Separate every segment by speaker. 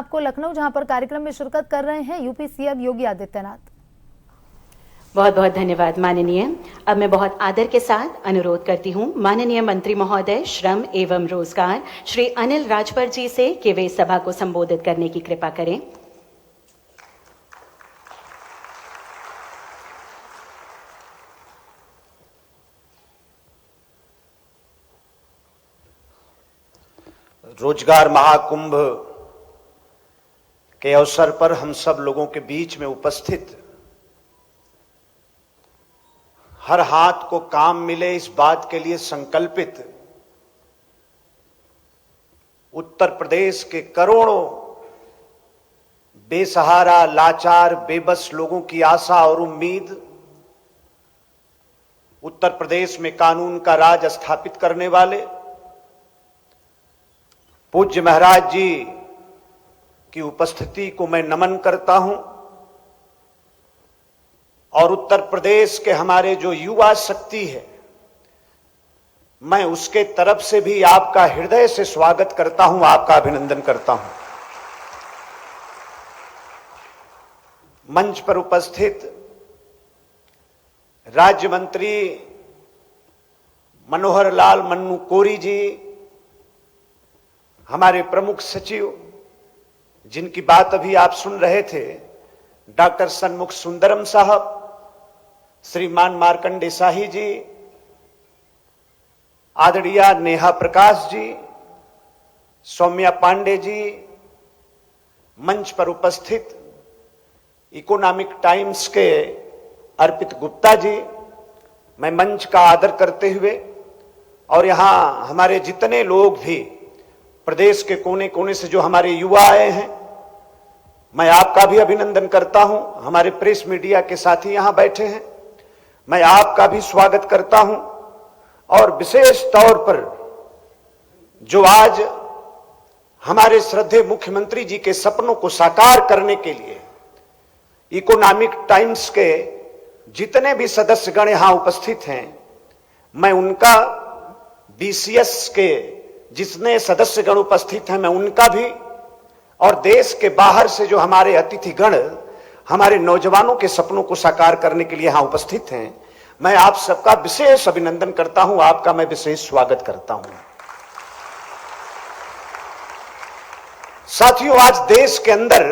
Speaker 1: आपको लखनऊ, जहां पर कार्यक्रम में शिरकत कर रहे हैं यूपी सीएम योगी आदित्यनाथ।
Speaker 2: बहुत बहुत धन्यवाद माननीय। अब मैं बहुत आदर के साथ अनुरोध करती हूं माननीय मंत्री महोदय श्रम एवं रोजगार श्री अनिल राजभर जी से कि वे सभा को संबोधित करने की कृपा करें।
Speaker 3: रोजगार महाकुंभ के अवसर पर हम सब लोगों के बीच में उपस्थित, हर हाथ को काम मिले इस बात के लिए संकल्पित उत्तर प्रदेश के करोड़ों बेसहारा, लाचार, बेबस लोगों की आशा और उम्मीद, उत्तर प्रदेश में कानून का राज स्थापित करने वाले पूज्य महाराज जी की उपस्थिति को मैं नमन करता हूं और उत्तर प्रदेश के हमारे जो युवा शक्ति है, मैं उसके तरफ से भी आपका हृदय से स्वागत करता हूं, आपका अभिनंदन करता हूं। मंच पर उपस्थित राज्य मंत्री मनोहर लाल मन्नू कोरी जी, हमारे प्रमुख सचिव जिनकी बात अभी आप सुन रहे थे, डॉक्टर सन्मुख सुंदरम साहब, श्रीमान मार्कंडे शाही जी, आदरणीय नेहा प्रकाश जी, सौम्या पांडे जी, मंच पर उपस्थित इकोनॉमिक टाइम्स के अर्पित गुप्ता जी, मैं मंच का आदर करते हुए और यहां हमारे जितने लोग भी प्रदेश के कोने कोने से जो हमारे युवा आए हैं, मैं आपका भी अभिनंदन करता हूं। हमारे प्रेस मीडिया के साथी यहां बैठे हैं, मैं आपका भी स्वागत करता हूं। और विशेष तौर पर जो आज हमारे श्रद्धेय मुख्यमंत्री जी के सपनों को साकार करने के लिए इकोनॉमिक टाइम्स के जितने भी सदस्यगण यहां उपस्थित हैं, मैं उनका, बीसीएस के जितने सदस्यगण उपस्थित हैं, मैं उनका भी, और देश के बाहर से जो हमारे अतिथिगण हमारे नौजवानों के सपनों को साकार करने के लिए यहां उपस्थित हैं, मैं आप सबका विशेष अभिनंदन करता हूं, आपका मैं विशेष स्वागत करता हूं। साथियों, आज देश के अंदर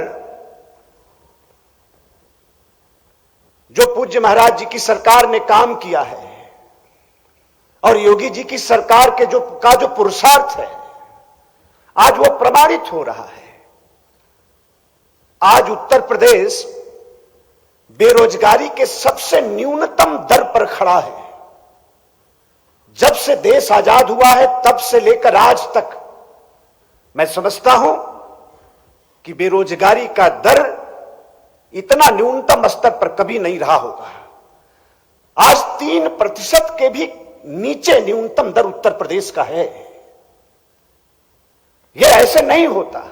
Speaker 3: जो पूज्य महाराज जी की सरकार ने काम किया है और योगी जी की सरकार के जो पुरुषार्थ है, आज वो प्रमाणित हो रहा है। आज उत्तर प्रदेश बेरोजगारी के सबसे न्यूनतम दर पर खड़ा है। जब से देश आजाद हुआ है तब से लेकर आज तक मैं समझता हूं कि बेरोजगारी का दर इतना न्यूनतम स्तर पर कभी नहीं रहा होगा। आज 3% के भी नीचे न्यूनतम दर उत्तर प्रदेश का है। यह ऐसे नहीं होता।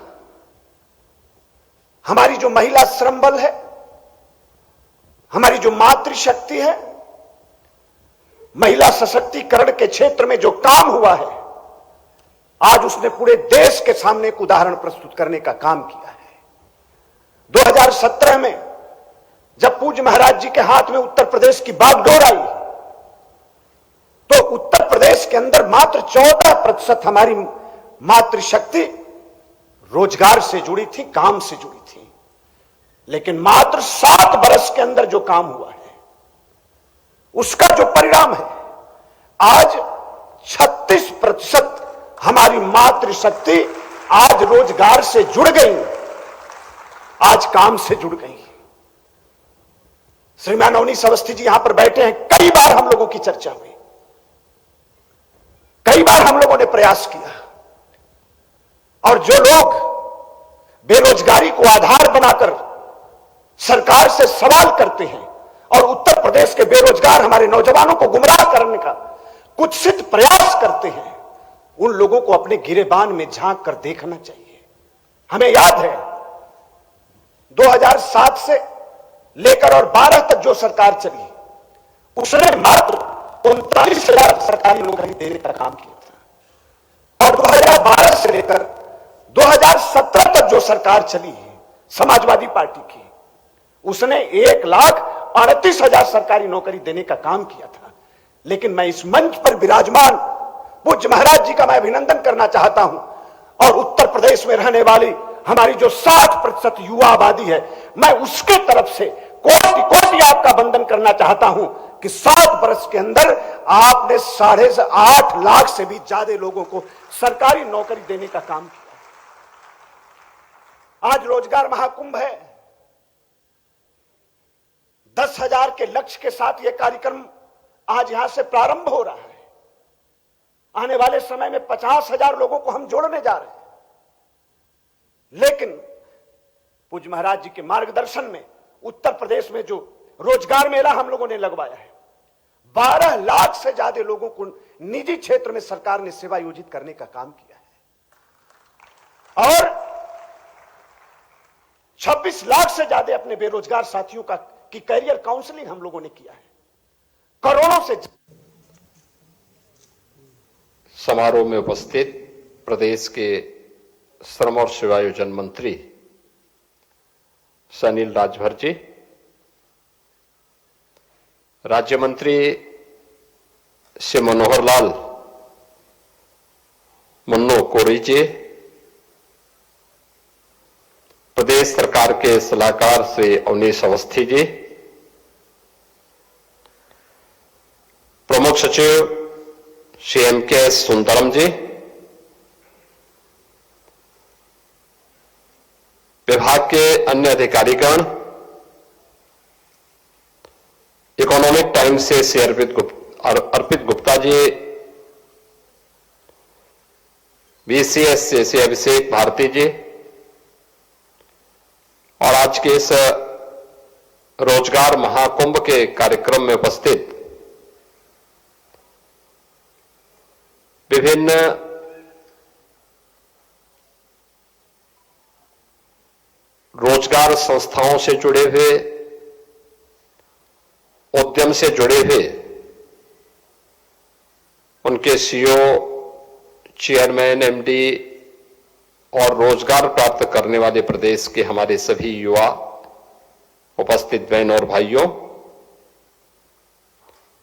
Speaker 3: हमारी जो महिला श्रम बल है, हमारी जो मातृशक्ति है, महिला सशक्तिकरण के क्षेत्र में जो काम हुआ है, आज उसने पूरे देश के सामने एक उदाहरण प्रस्तुत करने का काम किया है। 2017 में जब पूज्य महाराज जी के हाथ में उत्तर प्रदेश की बागडोर आई, तो उत्तर प्रदेश के अंदर मात्र 14% हमारी मातृशक्ति रोजगार से जुड़ी थी, काम से जुड़ी थी। लेकिन मात्र 7 वर्ष के अंदर जो काम हुआ है, उसका जो परिणाम है, आज 36% हमारी मातृशक्ति आज रोजगार से जुड़ गई, आज काम से जुड़ गई। श्रीमान अवनीश अवस्थी जी यहां पर बैठे हैं, कई बार हम लोगों की चर्चा हुई, कई बार हम लोगों ने प्रयास किया, और जो लोग बेरोजगारी को आधार बनाकर सरकार से सवाल करते हैं और उत्तर प्रदेश के बेरोजगार हमारे नौजवानों को गुमराह करने का कुत्सित प्रयास करते हैं, उन लोगों को अपने गिरेबान में झांक कर देखना चाहिए। हमें याद है 2007 से लेकर और 12 तक जो सरकार चली, उसने मात्र 39,000 सरकारी नौकरी देने का काम किया था, और 2012 से लेकर 2017 तक जो सरकार चली है समाजवादी पार्टी की, उसने 1,38,000 सरकारी नौकरी देने का काम किया था। लेकिन मैं इस मंच पर विराजमान पूज्य महाराज जी का मैं अभिनंदन करना चाहता हूं, और उत्तर प्रदेश में रहने वाली हमारी जो 60% युवा आबादी है, मैं उसके तरफ से कोटि कोटि आपका वंदन करना चाहता हूं कि 7 वर्ष के अंदर आपने 8.5 लाख से भी ज्यादा लोगों को सरकारी नौकरी देने का काम किया। आज रोजगार महाकुंभ है, 10,000 के लक्ष्य के साथ यह कार्यक्रम आज यहां से प्रारंभ हो रहा है। आने वाले समय में 50,000 लोगों को हम जोड़ने जा रहे हैं। लेकिन पूज्य महाराज जी के मार्गदर्शन में उत्तर प्रदेश में जो रोजगार मेला हम लोगों ने लगवाया है, 12 लाख से ज्यादा लोगों को निजी क्षेत्र में सरकार ने सेवा योजित करने का काम किया है, और 26 लाख से ज्यादा अपने बेरोजगार साथियों की कैरियर काउंसलिंग हम लोगों ने किया है। करोड़ों से
Speaker 4: समारोह में उपस्थित प्रदेश के श्रम और सेवायोजन मंत्री श्री अनिल राजभर जी, राज्य मंत्री श्री मनोहर लाल मुन्नो कोरी जी, प्रदेश सरकार के सलाहकार श्री अवनीश अवस्थी जी, प्रमुख सचिव श्री M.K. सुंदरम जी, विभाग के अन्य अधिकारीगण, इकोनॉमिक टाइम्स से श्री अर्पित गुप्ता जी, BCS से श्री अभिषेक भारती जी, और आज के इस रोजगार महाकुंभ के कार्यक्रम में उपस्थित विभिन्न रोजगार संस्थाओं से जुड़े हुए, उद्यम से जुड़े हुए उनके CEO, चेयरमैन, MD और रोजगार प्राप्त करने वाले प्रदेश के हमारे सभी युवा, उपस्थित बहन और भाइयों,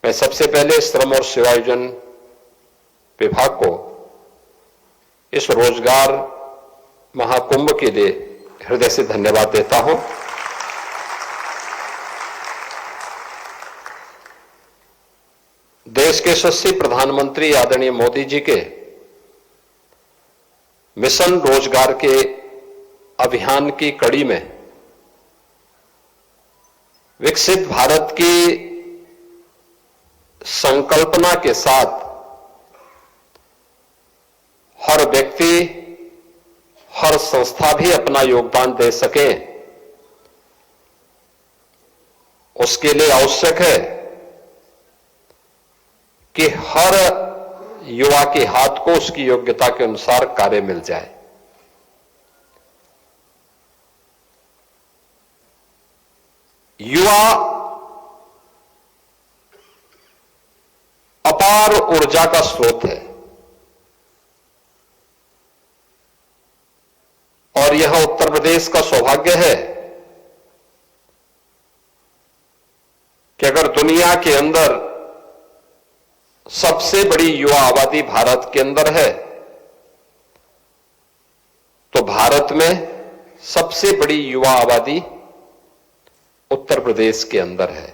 Speaker 4: मैं सबसे पहले श्रम और सेवायोजन विभाग को इस रोजगार महाकुंभ के लिए हृदय से धन्यवाद देता हूं। देश के यशस्वी प्रधानमंत्री आदरणीय मोदी जी के मिशन रोजगार के अभियान की कड़ी में विकसित भारत की संकल्पना के साथ हर व्यक्ति, हर संस्था भी अपना योगदान दे सके, उसके लिए आवश्यक है कि हर युवा के हाथ को उसकी योग्यता के अनुसार कार्य मिल जाए। युवा अपार ऊर्जा का स्रोत है, और यह उत्तर प्रदेश का सौभाग्य है कि अगर दुनिया के अंदर सबसे बड़ी युवा आबादी भारत के अंदर है, तो भारत में सबसे बड़ी युवा आबादी उत्तर प्रदेश के अंदर है।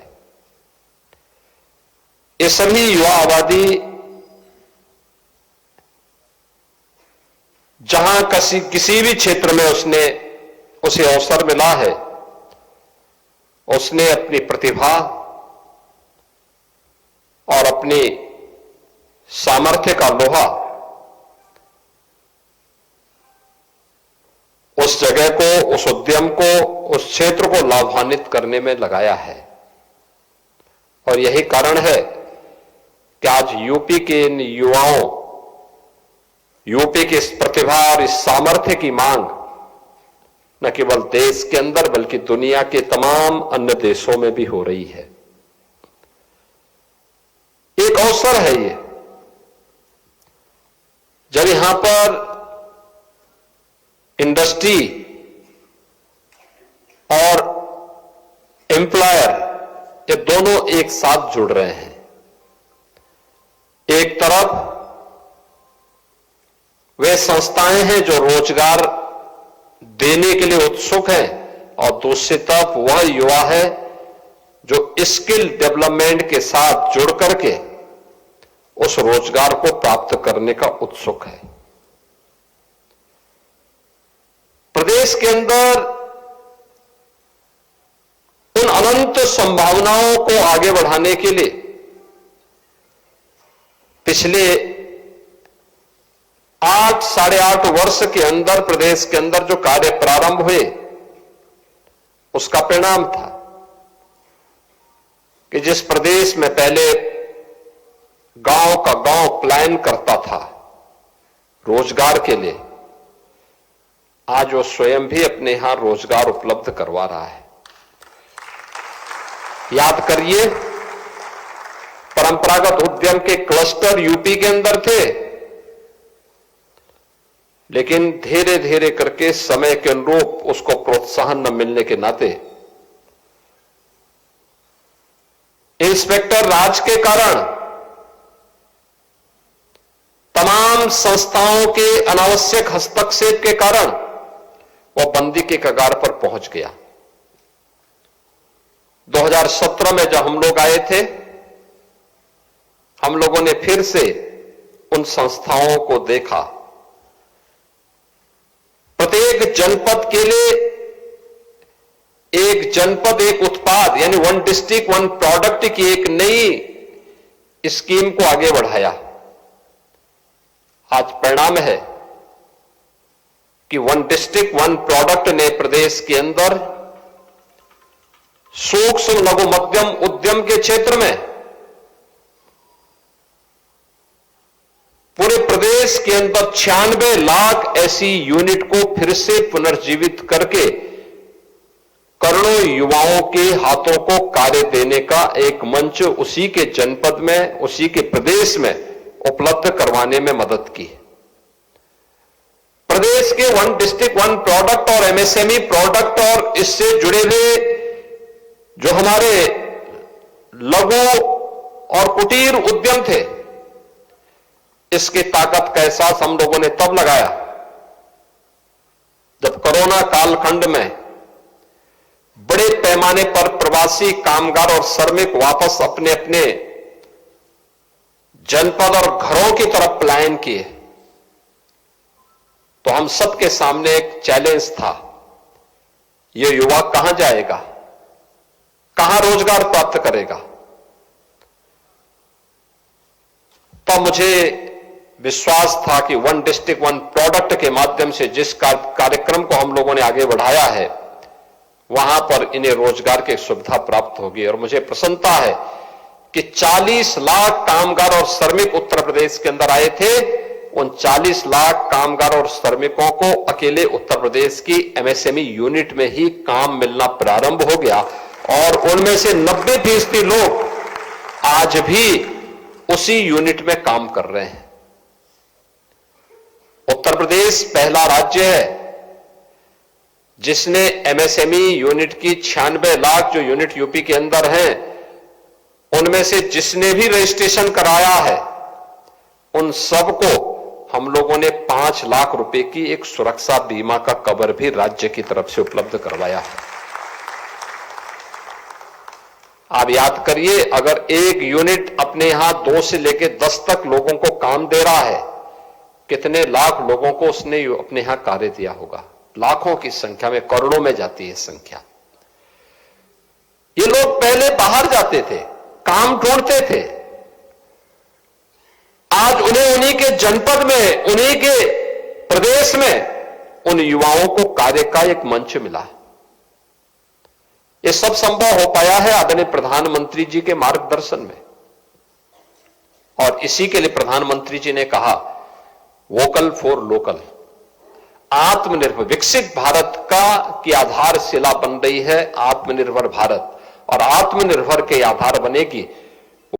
Speaker 4: ये सभी युवा आबादी जहां किसी भी क्षेत्र में उसे अवसर मिला है, उसने अपनी प्रतिभा और अपनी सामर्थ्य का लोहा उस जगह को, उस उद्यम को, उस क्षेत्र को लाभान्वित करने में लगाया है। और यही कारण है कि आज यूपी के इन युवाओं, यूपी की इस प्रतिभा और इस सामर्थ्य की मांग न केवल देश के अंदर बल्कि दुनिया के तमाम अन्य देशों में भी हो रही है। एक अवसर है ये, जब यहां पर इंडस्ट्री और एम्प्लॉयर, ये दोनों एक साथ जुड़ रहे हैं। एक तरफ वे संस्थाएं हैं जो रोजगार देने के लिए उत्सुक हैं, और दूसरी तरफ वह युवा है जो स्किल डेवलपमेंट के साथ जुड़ करके उस रोजगार को प्राप्त करने का उत्सुक है। प्रदेश के अंदर उन अनंत संभावनाओं को आगे बढ़ाने के लिए पिछले 8-8.5 वर्ष के अंदर प्रदेश के अंदर जो कार्य प्रारंभ हुए, उसका परिणाम था कि जिस प्रदेश में पहले गांव का गांव प्लान करता था रोजगार के लिए, आज वो स्वयं भी अपने यहां रोजगार उपलब्ध करवा रहा है। याद करिए, परंपरागत उद्यम के क्लस्टर यूपी के अंदर थे, लेकिन धीरे धीरे करके समय के अनुरूप उसको प्रोत्साहन न मिलने के नाते इंस्पेक्टर राज के कारण तमाम संस्थाओं के अनावश्यक हस्तक्षेप के कारण वह बंदी के कगार पर पहुंच गया। 2017 में जब हम लोग आए थे, हम लोगों ने फिर से उन संस्थाओं को देखा। प्रत्येक जनपद के लिए एक जनपद एक उत्पाद, यानी वन डिस्ट्रिक्ट वन प्रोडक्ट की एक नई स्कीम को आगे बढ़ाया। आज परिणाम है कि वन डिस्ट्रिक्ट वन प्रोडक्ट ने प्रदेश के अंदर सूक्ष्म लघु मध्यम उद्यम के क्षेत्र में पूरे प्रदेश के अंदर 96 लाख ऐसी यूनिट को फिर से पुनर्जीवित करके करोड़ों युवाओं के हाथों को कार्य देने का एक मंच उसी के जनपद में, उसी के प्रदेश में उपलब्ध करवाने में मदद की। प्रदेश के वन डिस्ट्रिक्ट वन प्रोडक्ट और एमएसएमई प्रोडक्ट और इससे जुड़े हुए जो हमारे लघु और कुटीर उद्यम थे, इसकी ताकत का एहसास हम लोगों ने तब लगाया जब कोरोना कालखंड में बड़े पैमाने पर प्रवासी कामगार और श्रमिक वापस अपने अपने जनपद और घरों की तरफ पलायन किए। तो हम सबके सामने एक चैलेंज था, यह युवा कहां जाएगा, कहां रोजगार प्राप्त करेगा। तो मुझे विश्वास था कि वन डिस्ट्रिक्ट वन प्रोडक्ट के माध्यम से जिस कार्यक्रम को हम लोगों ने आगे बढ़ाया है, वहां पर इन्हें रोजगार की सुविधा प्राप्त होगी। और मुझे प्रसन्नता है कि 40 लाख कामगार और श्रमिक उत्तर प्रदेश के अंदर आए थे। उन 40 लाख कामगार और श्रमिकों को अकेले उत्तर प्रदेश की एमएसएमई यूनिट में ही काम मिलना प्रारंभ हो गया, और उनमें से 90% लोग आज भी उसी यूनिट में काम कर रहे हैं। उत्तर प्रदेश पहला राज्य है जिसने एमएसएमई यूनिट की 96 लाख जो यूनिट यूपी के अंदर हैं, उनमें से जिसने भी रजिस्ट्रेशन कराया है, उन सबको हम लोगों ने 5 लाख रुपए की एक सुरक्षा बीमा का कवर भी राज्य की तरफ से उपलब्ध करवाया है। आप याद करिए, अगर एक यूनिट अपने यहां 2 से लेकर 10 तक लोगों को काम दे रहा है, कितने लाख लोगों को उसने अपने यहां कार्य दिया होगा। लाखों की संख्या में, करोड़ों में जाती है संख्या। ये लोग पहले बाहर जाते थे, काम ढूंढते थे, आज उन्हें उन्हीं के जनपद में, उन्हीं के प्रदेश में उन युवाओं को कार्य का एक मंच मिला। यह सब संभव हो पाया है आदरणीय प्रधानमंत्री जी के मार्गदर्शन में, और इसी के लिए प्रधानमंत्री जी ने कहा वोकल फॉर लोकल। आत्मनिर्भर विकसित भारत का की आधारशिला बन रही है आत्मनिर्भर भारत, और आत्मनिर्भर के आधार बनेगी